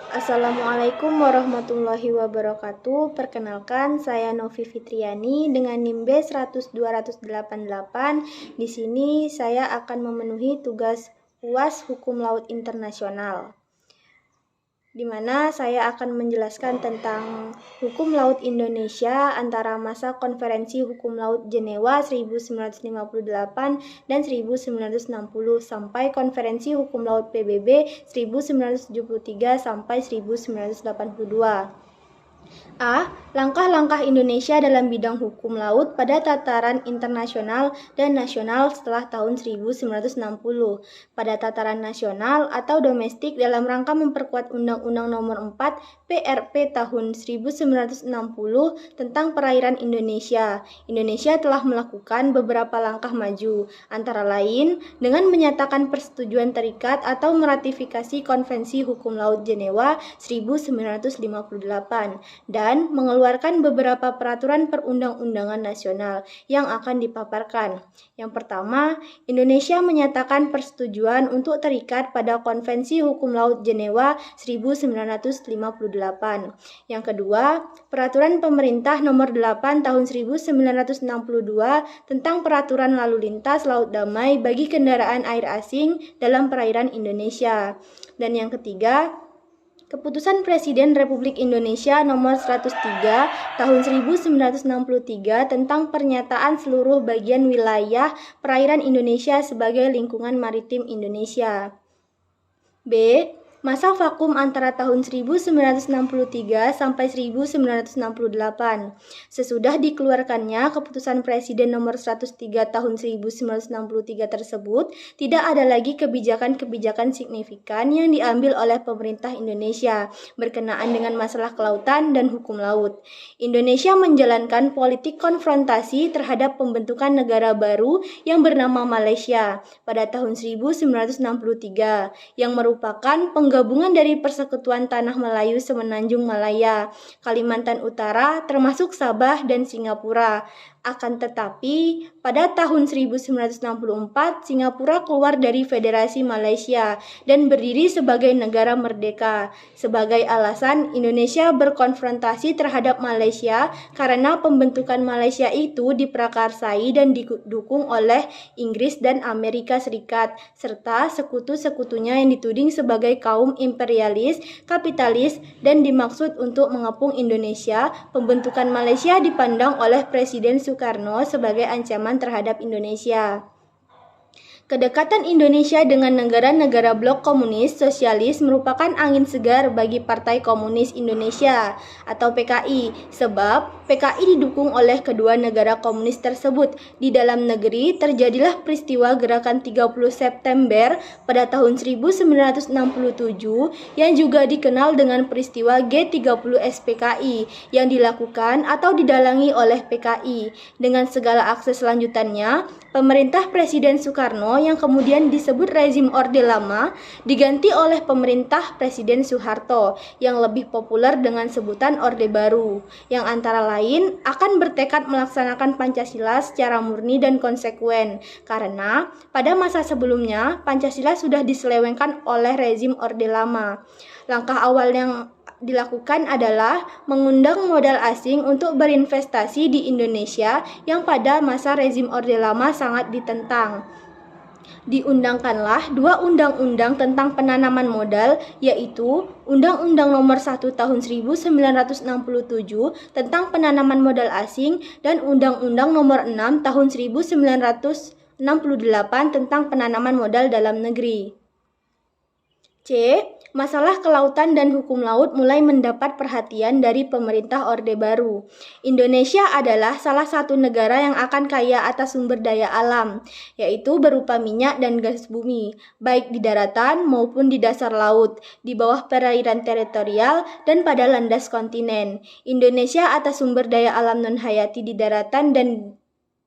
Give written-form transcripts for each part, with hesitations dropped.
Assalamualaikum warahmatullahi wabarakatuh. Perkenalkan, saya Novi Fitriani dengan NIM B100-288. Di sini saya akan memenuhi tugas UAS Hukum Laut Internasional, di mana saya akan menjelaskan tentang hukum laut Indonesia antara masa Konferensi Hukum Laut Jenewa 1958 dan 1960 sampai Konferensi Hukum Laut PBB 1973 sampai 1982. A. Langkah-langkah Indonesia dalam bidang hukum laut pada tataran internasional dan nasional setelah tahun 1960. Pada tataran nasional atau domestik dalam rangka memperkuat Undang-Undang Nomor 4 PRP tahun 1960 tentang perairan Indonesia. Indonesia telah melakukan beberapa langkah maju, antara lain dengan menyatakan persetujuan terikat atau meratifikasi Konvensi Hukum Laut Jenewa 1958 dan mengeluarkan beberapa peraturan perundang-undangan nasional yang akan dipaparkan. Yang pertama, Indonesia menyatakan persetujuan untuk terikat pada Konvensi Hukum Laut Jenewa 1958. Yang kedua, Peraturan Pemerintah Nomor 8 Tahun 1962 tentang Peraturan Lalu Lintas Laut Damai bagi kendaraan air asing dalam perairan Indonesia. Dan yang ketiga, Keputusan Presiden Republik Indonesia Nomor 103 Tahun 1963 tentang pernyataan seluruh bagian wilayah perairan Indonesia sebagai lingkungan maritim Indonesia. B. Masa vakum antara tahun 1963 sampai 1968. Sesudah dikeluarkannya Keputusan Presiden Nomor 103 Tahun 1963 tersebut, tidak ada lagi kebijakan-kebijakan signifikan yang diambil oleh pemerintah Indonesia berkenaan dengan masalah kelautan dan hukum laut. Indonesia menjalankan politik konfrontasi terhadap pembentukan negara baru yang bernama Malaysia pada tahun 1963, yang merupakan penggabungan dari Persekutuan Tanah Melayu Semenanjung Malaya, Kalimantan Utara, termasuk Sabah dan Singapura. Akan tetapi, pada tahun 1964, Singapura keluar dari Federasi Malaysia dan berdiri sebagai negara merdeka. Sebagai alasan, Indonesia berkonfrontasi terhadap Malaysia karena pembentukan Malaysia itu diprakarsai dan didukung oleh Inggris dan Amerika Serikat, serta sekutu-sekutunya yang dituding sebagai kaum imperialis, kapitalis, dan dimaksud untuk mengepung Indonesia. Pembentukan Malaysia dipandang oleh Presiden Soekarno sebagai ancaman terhadap Indonesia. Kedekatan Indonesia dengan negara-negara blok komunis sosialis merupakan angin segar bagi Partai Komunis Indonesia atau PKI, sebab PKI didukung oleh kedua negara komunis tersebut. Di dalam negeri terjadilah peristiwa gerakan 30 September pada tahun 1967 yang juga dikenal dengan peristiwa G30 SPKI yang dilakukan atau didalangi oleh PKI. Dengan segala akses lanjutannya, pemerintah Presiden Soekarno yang kemudian disebut rezim Orde Lama diganti oleh pemerintah Presiden Soeharto yang lebih populer dengan sebutan Orde Baru, yang antara lain akan bertekad melaksanakan Pancasila secara murni dan konsekuen, karena pada masa sebelumnya Pancasila sudah diselewengkan oleh rezim Orde Lama. Langkah awal yang dilakukan adalah mengundang modal asing untuk berinvestasi di Indonesia yang pada masa rezim Orde Lama sangat ditentang. Diundangkanlah dua undang-undang tentang penanaman modal, yaitu Undang-Undang Nomor 1 Tahun 1967 tentang penanaman modal asing dan Undang-Undang Nomor 6 Tahun 1968 tentang penanaman modal dalam negeri. C. Masalah kelautan dan hukum laut mulai mendapat perhatian dari pemerintah Orde Baru. Indonesia adalah salah satu negara yang akan kaya atas sumber daya alam, yaitu berupa minyak dan gas bumi, baik di daratan maupun di dasar laut, di bawah perairan teritorial dan pada landas kontinen. Indonesia atas sumber daya alam non-hayati di daratan dan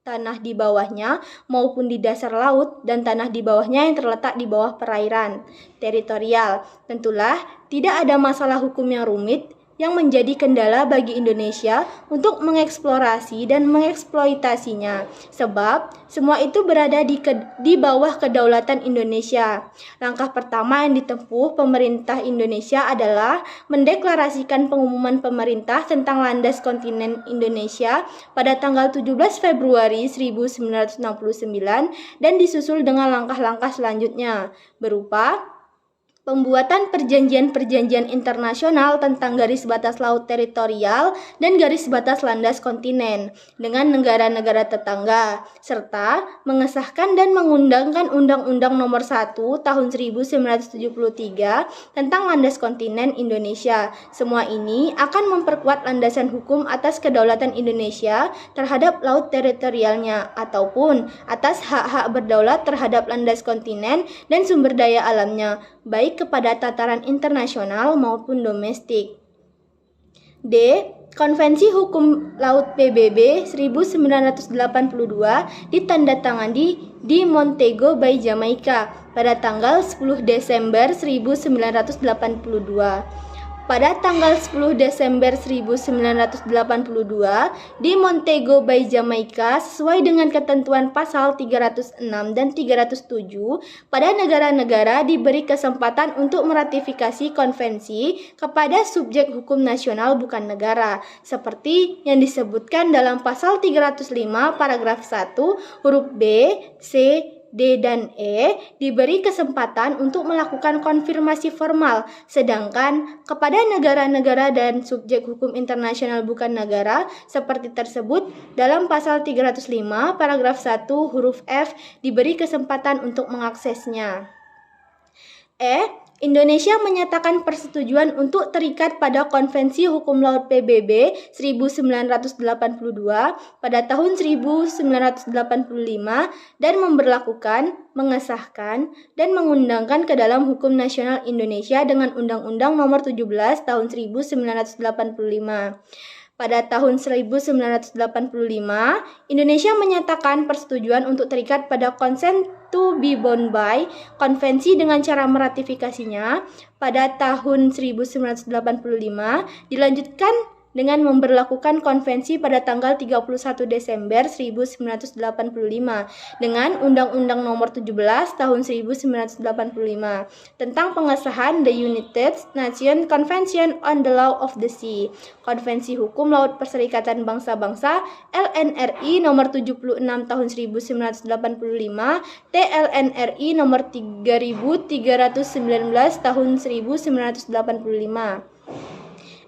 tanah di bawahnya maupun di dasar laut dan tanah di bawahnya yang terletak di bawah perairan teritorial. Tentulah tidak ada masalah hukum yang rumit yang menjadi kendala bagi Indonesia untuk mengeksplorasi dan mengeksploitasinya, sebab semua itu berada di bawah kedaulatan Indonesia. Langkah pertama yang ditempuh pemerintah Indonesia adalah mendeklarasikan pengumuman pemerintah tentang landas kontinen Indonesia pada tanggal 17 Februari 1969 dan disusul dengan langkah-langkah selanjutnya berupa pembuatan perjanjian-perjanjian internasional tentang garis batas laut teritorial dan garis batas landas kontinen dengan negara-negara tetangga, serta mengesahkan dan mengundangkan Undang-Undang Nomor 1 Tahun 1973 tentang landas kontinen Indonesia. Semua ini akan memperkuat landasan hukum atas kedaulatan Indonesia terhadap laut teritorialnya ataupun atas hak-hak berdaulat terhadap landas kontinen dan sumber daya alamnya, baik kepada tataran internasional maupun domestik. D. Konvensi Hukum Laut PBB 1982 ditandatangani di Montego Bay, Jamaika pada tanggal 10 Desember 1982. Pada tanggal 10 Desember 1982 di Montego Bay, Jamaika, sesuai dengan ketentuan pasal 306 dan 307, pada negara-negara diberi kesempatan untuk meratifikasi konvensi kepada subjek hukum nasional bukan negara, seperti yang disebutkan dalam pasal 305 paragraf 1 huruf B, C, D, dan E diberi kesempatan untuk melakukan konfirmasi formal, sedangkan kepada negara-negara dan subjek hukum internasional bukan negara seperti tersebut dalam pasal 305 paragraf 1 huruf F diberi kesempatan untuk mengaksesnya. E. Indonesia menyatakan persetujuan untuk terikat pada Konvensi Hukum Laut PBB 1982 pada tahun 1985 dan memberlakukan, mengesahkan, dan mengundangkan ke dalam hukum nasional Indonesia dengan Undang-Undang Nomor 17 Tahun 1985. Pada tahun 1985, Indonesia menyatakan persetujuan untuk terikat pada Consent to be bound by konvensi dengan cara meratifikasinya. Pada tahun 1985 dilanjutkan dengan memberlakukan konvensi pada tanggal 31 Desember 1985 dengan Undang-Undang Nomor 17 Tahun 1985 tentang pengesahan The United Nations Convention on the Law of the Sea, Konvensi Hukum Laut Perserikatan Bangsa-Bangsa LNRI Nomor 76 Tahun 1985, TLNRI Nomor 3319 Tahun 1985.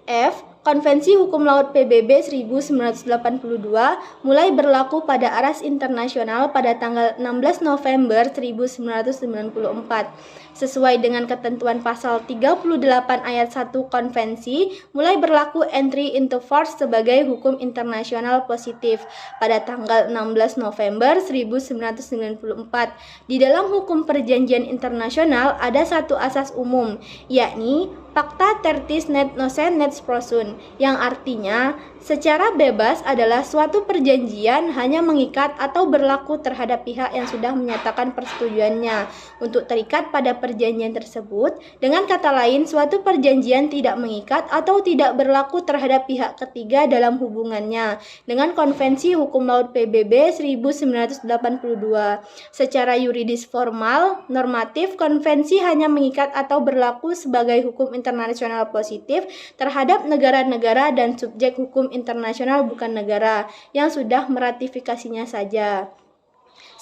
F. Konvensi Hukum Laut PBB 1982 mulai berlaku pada aras internasional pada tanggal 16 November 1994. Sesuai dengan ketentuan pasal 38 ayat 1 konvensi, mulai berlaku entry into force sebagai hukum internasional positif pada tanggal 16 November 1994. Di dalam hukum perjanjian internasional ada satu asas umum, yakni Pacta tertis net nocen net prosun, yang artinya secara bebas adalah suatu perjanjian hanya mengikat atau berlaku terhadap pihak yang sudah menyatakan persetujuannya untuk terikat pada perjanjian tersebut. Dengan kata lain, suatu perjanjian tidak mengikat atau tidak berlaku terhadap pihak ketiga dalam hubungannya dengan Konvensi Hukum Laut PBB 1982. Secara yuridis formal, normatif, konvensi hanya mengikat atau berlaku sebagai hukum internasional positif terhadap negara-negara dan subjek hukum internasional bukan negara yang sudah meratifikasinya saja.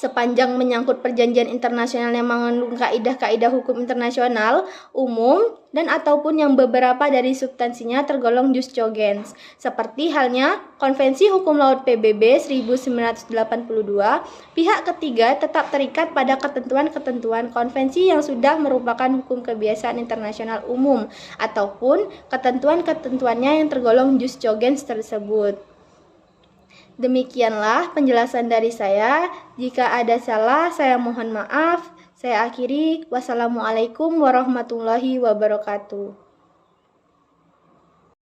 Sepanjang menyangkut perjanjian internasional yang mengandung kaidah-kaidah hukum internasional umum dan ataupun yang beberapa dari substansinya tergolong jus cogens, seperti halnya Konvensi Hukum Laut PBB 1982, pihak ketiga tetap terikat pada ketentuan-ketentuan konvensi yang sudah merupakan hukum kebiasaan internasional umum ataupun ketentuan-ketentuannya yang tergolong jus cogens tersebut. Demikianlah penjelasan dari saya. Jika ada salah, saya mohon maaf. Saya akhiri. Wassalamualaikum warahmatullahi wabarakatuh.